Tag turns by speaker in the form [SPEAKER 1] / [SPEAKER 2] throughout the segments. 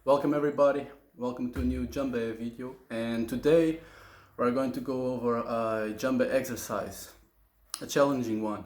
[SPEAKER 1] Welcome everybody, welcome to a new Djembe video, and today we're going to go over a Djembe exercise, a challenging one.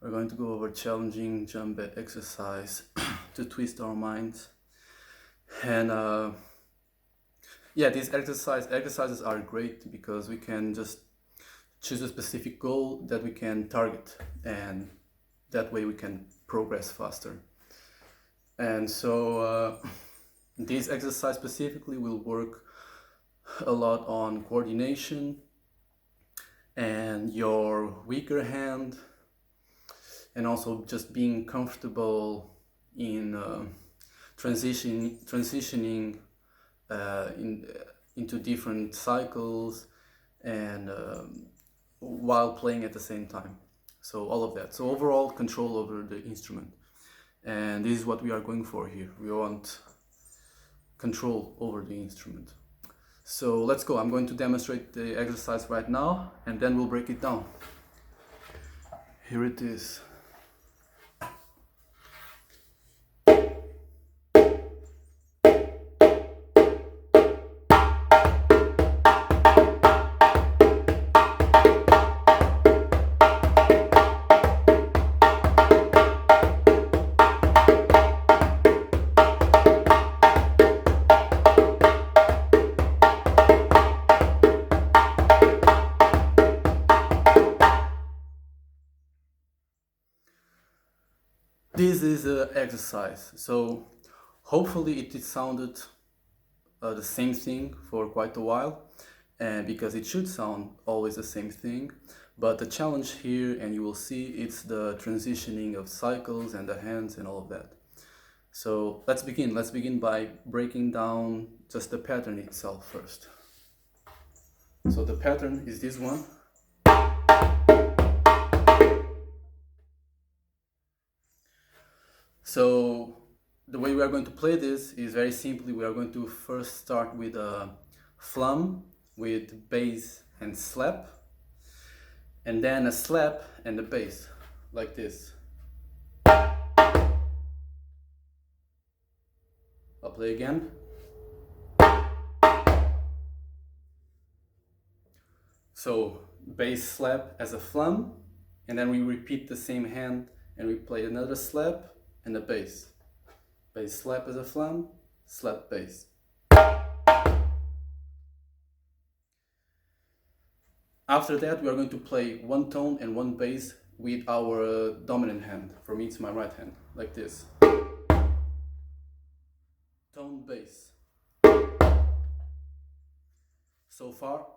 [SPEAKER 1] We're going to go over challenging Djembe exercise to twist our minds. And yeah, these exercises are great because we can just choose a specific goal that we can target, and that way we can progress faster. And so this exercise specifically will work a lot on coordination and your weaker hand, and also just being comfortable in transitioning into different cycles and while playing at the same time. So all of that. So overall control over the instrument. And this is what we are going for here. We want control over the instrument. So let's go. I'm going to demonstrate the exercise right now, and then we'll break it down. Here it is. This is an exercise, so hopefully it sounded the same thing for quite a while, and because it should sound always the same thing, but the challenge here, and you will see, it's the transitioning of cycles and the hands and all of that. So let's begin by breaking down just the pattern itself first. So the pattern is this one. So the way we are going to play this is very simply. We are going to first start with a flum with bass and slap, and then a slap and a bass, like this. I'll play again. So bass slap as a flum, and then we repeat the same hand and we play another slap and a bass. Bass slap as a flum, slap bass. After that, we are going to play one tone and one bass with our dominant hand. For me, it's my right hand, like this. Tone, bass. So far.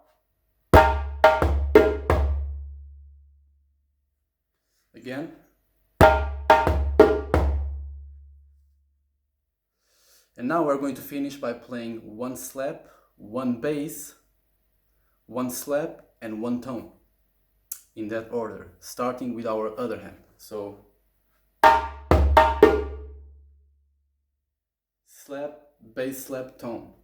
[SPEAKER 1] Again. And now we're going to finish by playing one slap, one bass, one slap, and one tone, in that order, starting with our other hand. So slap, bass slap, tone.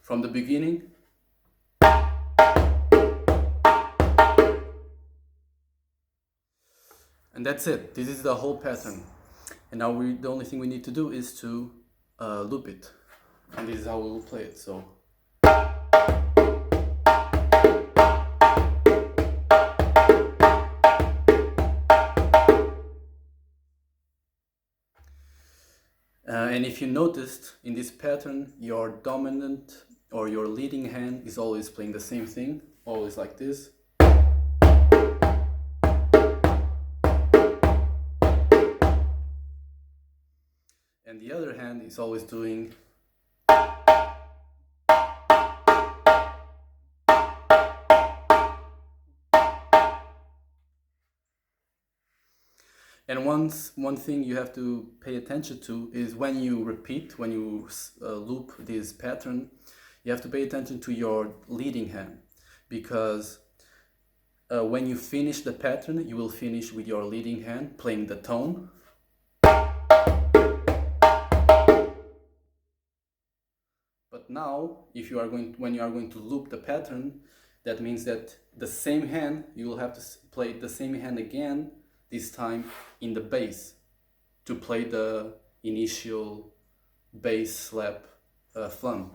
[SPEAKER 1] From the beginning. And that's it. This is the whole pattern. And now the only thing we need to do is to loop it. And this is how we will play it. So and if you noticed, in this pattern, your dominant or your leading hand is always playing the same thing, always like this. And the other hand is always doing . And one thing you have to pay attention to is when you repeat, when you loop this pattern, you have to pay attention to your leading hand, because when you finish the pattern, you will finish with your leading hand playing the tone. But now, when you are going to loop the pattern, that means that the same hand, you will have to play the same hand again, this time in the bass to play the initial bass slap thumb.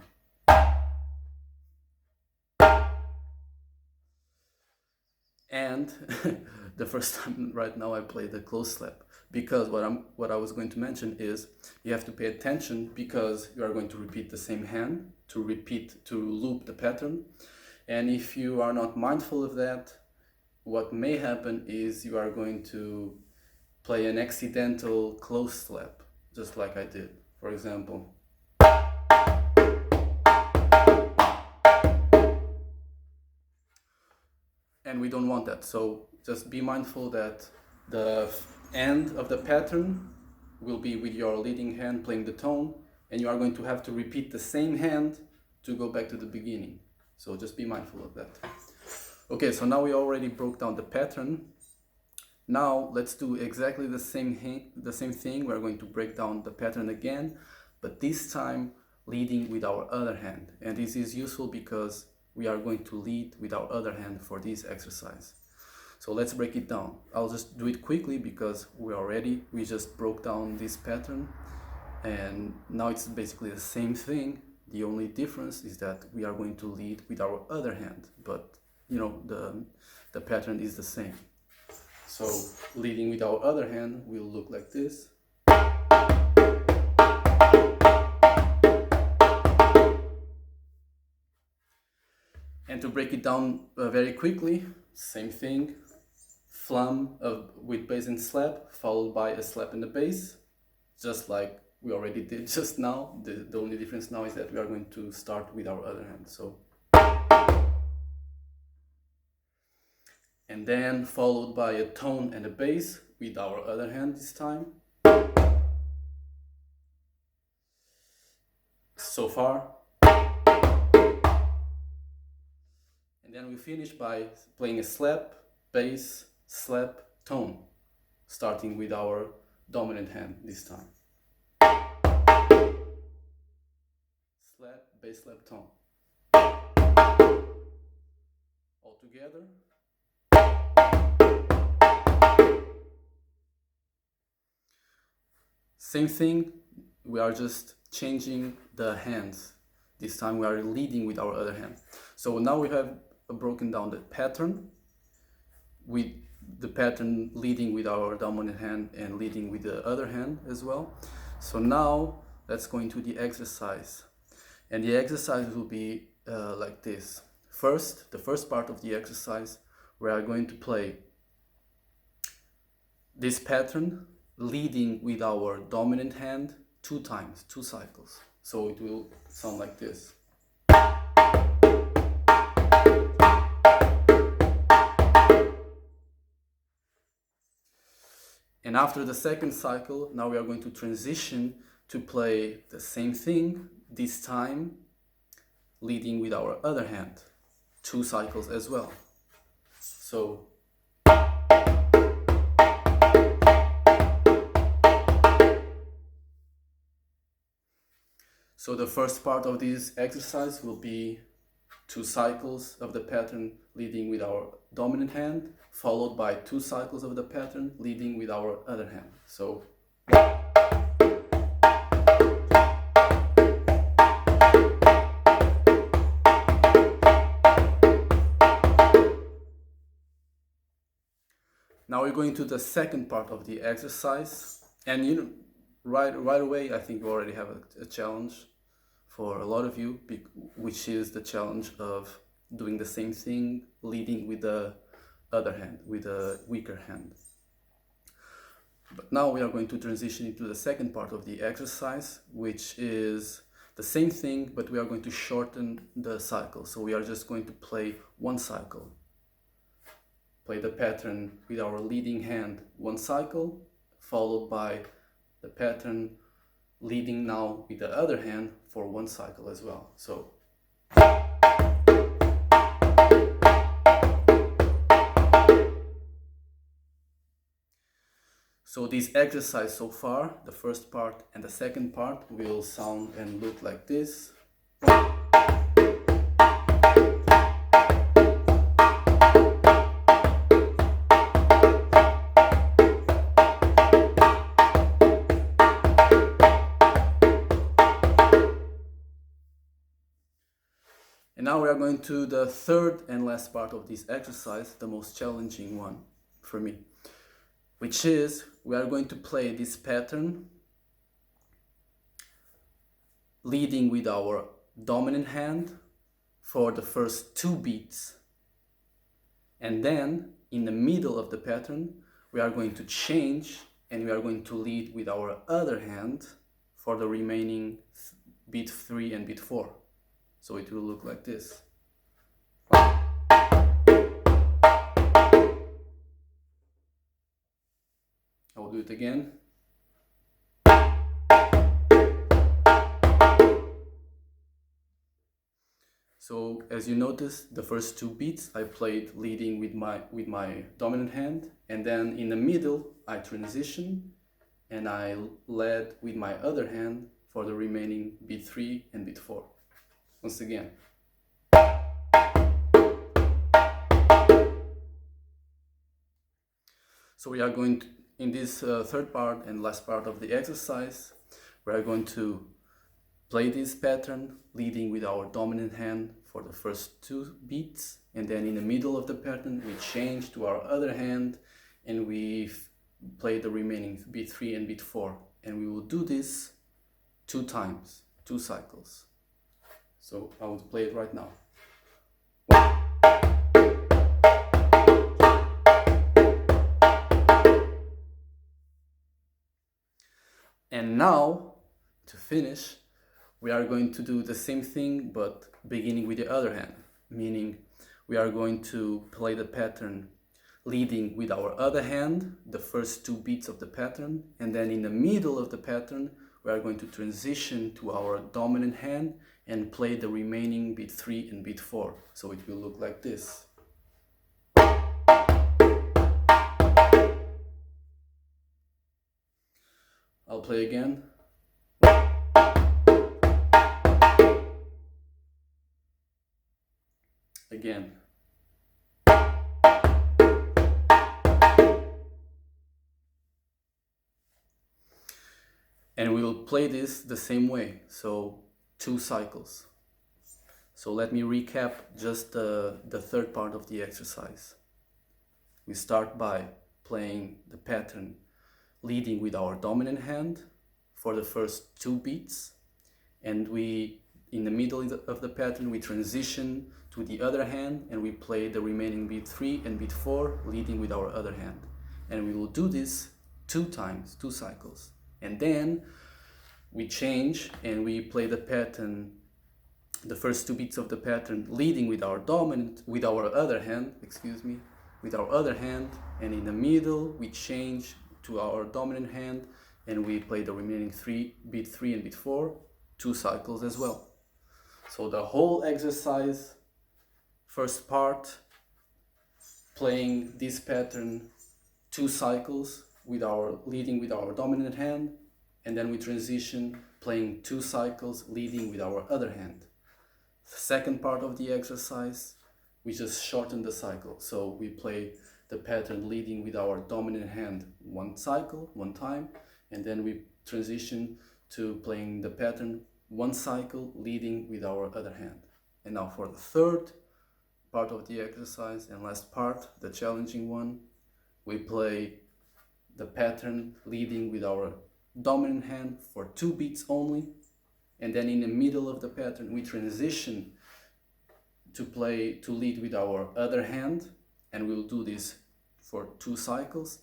[SPEAKER 1] And the first time right now I play the close slap, because what I was going to mention is you have to pay attention, because you are going to repeat the same hand to loop the pattern. And if you are not mindful of that, what may happen is you are going to play an accidental close slap, just like I did, for example. And we don't want that, so just be mindful that the end of the pattern will be with your leading hand playing the tone, and you are going to have to repeat the same hand to go back to the beginning. So just be mindful of that. Okay, so now we already broke down the pattern. Now let's do exactly the same thing. We're going to break down the pattern again, but this time leading with our other hand. And this is useful because we are going to lead with our other hand for this exercise. So let's break it down. I'll just do it quickly because we just broke down this pattern, and now it's basically the same thing. The only difference is that we are going to lead with our other hand, but you know, the pattern is the same. So leading with our other hand will look like this. And to break it down very quickly, same thing, thumb with bass and slap, followed by a slap in the bass, just like we already did just now. The only difference now is that we are going to start with our other hand. So, and then followed by a tone and a bass with our other hand this time. So far. And then we finish by playing a slap, bass, slap, tone, starting with our dominant hand this time. Slap, bass, slap, tone. All together. Same thing, we are just changing the hands. This time we are leading with our other hand. So now we have broken down the pattern, with the pattern leading with our dominant hand and leading with the other hand as well. So now let's go into the exercise. And the exercise will be like this. First, the first part of the exercise, we are going to play this pattern leading with our dominant hand 2 times, 2 cycles. So it will sound like this. And after the second cycle, now we are going to transition to play the same thing, this time leading with our other hand, 2 cycles as well. So the first part of this exercise will be 2 cycles of the pattern leading with our dominant hand, followed by 2 cycles of the pattern leading with our other hand. So now we're going to the second part of the exercise, and you know, right away I think you already have a challenge for a lot of you, which is the challenge of doing the same thing leading with the other hand, with a weaker hand. But now we are going to transition into the second part of the exercise, which is the same thing, but we are going to shorten the cycle. So we are just going to play 1 cycle. Play the pattern with our leading hand 1 cycle, followed by the pattern leading now with the other hand for 1 cycle as well. So this exercise so far, the first part and the second part, will sound and look like this. we are going to the third and last part of this exercise, the most challenging one for me, which is we are going to play this pattern leading with our dominant hand for the first 2 beats. And then in the middle of the pattern, we are going to change and we are going to lead with our other hand for the remaining beat 3 and beat 4. So it will look like this. I will do it again. So as you notice, the first 2 beats I played leading with my dominant hand, and then in the middle I transitioned and I led with my other hand for the remaining beat 3 and beat 4. Once again. So we are going to, in this third part and last part of the exercise, we are going to play this pattern leading with our dominant hand for the first 2 beats, and then in the middle of the pattern we change to our other hand and we play the remaining beat 3 and beat 4, and we will do this 2 times, 2 cycles. So I will play it right now. And now, to finish, we are going to do the same thing but beginning with the other hand, meaning we are going to play the pattern leading with our other hand the first 2 beats of the pattern, and then in the middle of the pattern we are going to transition to our dominant hand and play the remaining beat 3 and beat 4. So it will look like this. I'll play again. Again. And we will play this the same way, so 2 cycles. So let me recap just the third part of the exercise. We start by playing the pattern leading with our dominant hand for the first 2 beats, and we, in the middle of the pattern, we transition to the other hand and we play the remaining beat 3 and beat 4 leading with our other hand, and we will do this 2 times, 2 cycles, and then we change and we play the pattern, the first 2 beats of the pattern leading with our other hand, and in the middle we change to our dominant hand and we play the remaining beat 3 and beat 4, 2 cycles as well. So the whole exercise, first part, playing this pattern 2 cycles leading with our dominant hand, and then we transition playing 2 cycles leading with our other hand. The second part of the exercise, we just shorten the cycle. So we play the pattern leading with our dominant hand 1 cycle, 1 time, and then we transition to playing the pattern 1 cycle leading with our other hand. And now for the third part of the exercise and last part, the challenging one, we play the pattern leading with our dominant hand for 2 beats only, and then in the middle of the pattern we transition to lead with our other hand, and we'll do this for 2 cycles,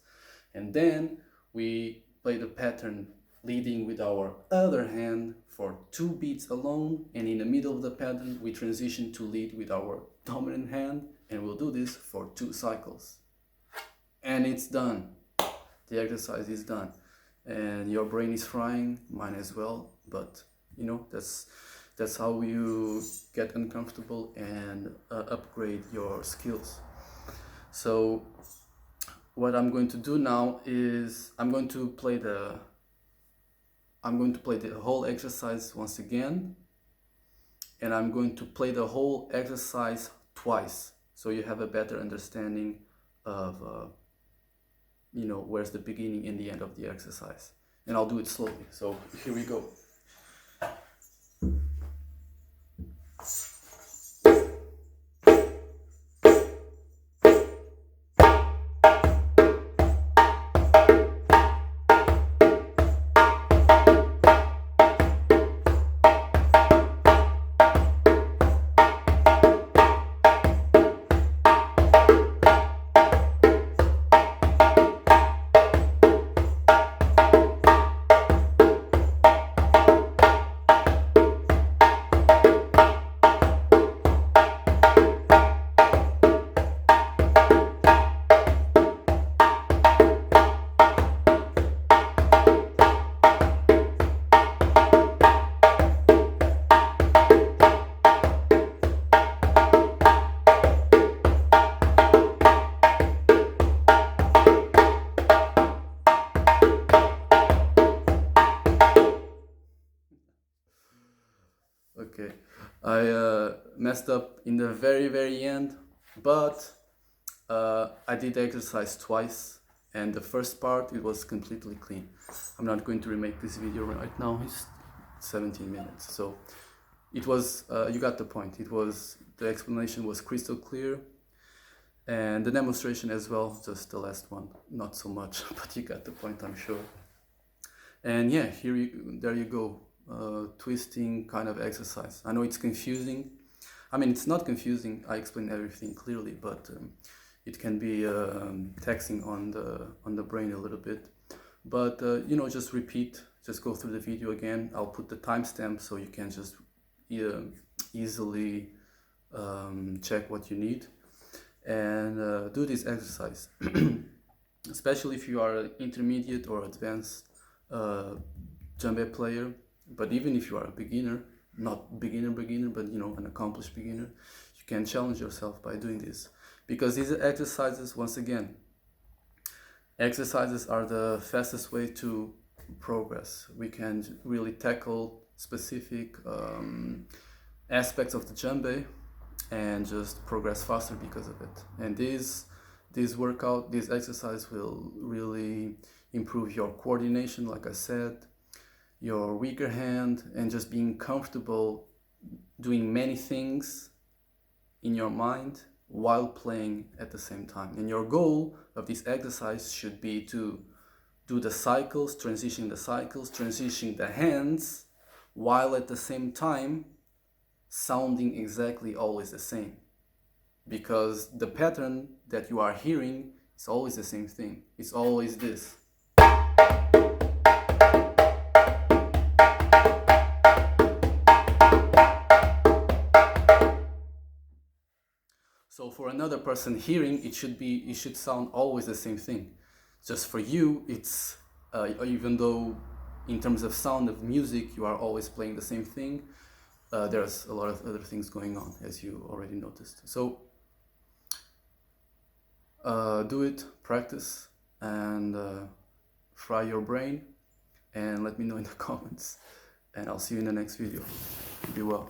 [SPEAKER 1] and then we play the pattern leading with our other hand for 2 beats alone, and in the middle of the pattern we transition to lead with our dominant hand, and we'll do this for 2 cycles. And it's done. The exercise is done. And your brain is frying, mine as well, but you know, that's how you get uncomfortable and upgrade your skills. So what I'm going to do now is I'm going to play the whole exercise once again, and I'm going to play the whole exercise twice, so you have a better understanding of where's the beginning and the end of the exercise. And I'll do it slowly. So here we go. messed up in the very end, but I did the exercise twice, and the first part it was completely clean. I'm not going to remake this video right now, it's 17 minutes, so it was, you got the point. It was, the explanation was crystal clear, and the demonstration as well, just the last one, not so much, but you got the point, I'm sure. And yeah, there you go, twisting kind of exercise. I know it's confusing. I mean, it's not confusing, I explain everything clearly, but it can be taxing on the brain a little bit. But you know, just repeat, just go through the video again. I'll put the timestamp so you can just easily check what you need, and do this exercise. Especially if you are an intermediate or advanced djembe player, but even if you are a beginner, not beginner, but you know, an accomplished beginner, you can challenge yourself by doing this, because these exercises, once again, exercises are the fastest way to progress. We can really tackle specific aspects of the djembe and just progress faster because of it. And this exercise will really improve your coordination, like I said, your weaker hand, and just being comfortable doing many things in your mind while playing at the same time. And your goal of this exercise should be to do the cycles, transitioning the hands, while at the same time sounding exactly always the same. Because the pattern that you are hearing is always the same thing. It's always this. So for another person hearing, it should sound always the same thing. Just for you, it's even though in terms of sound of music you are always playing the same thing, there's a lot of other things going on, as you already noticed. So do it, practice, and fry your brain, and let me know in the comments, and I'll see you in the next video. Be well.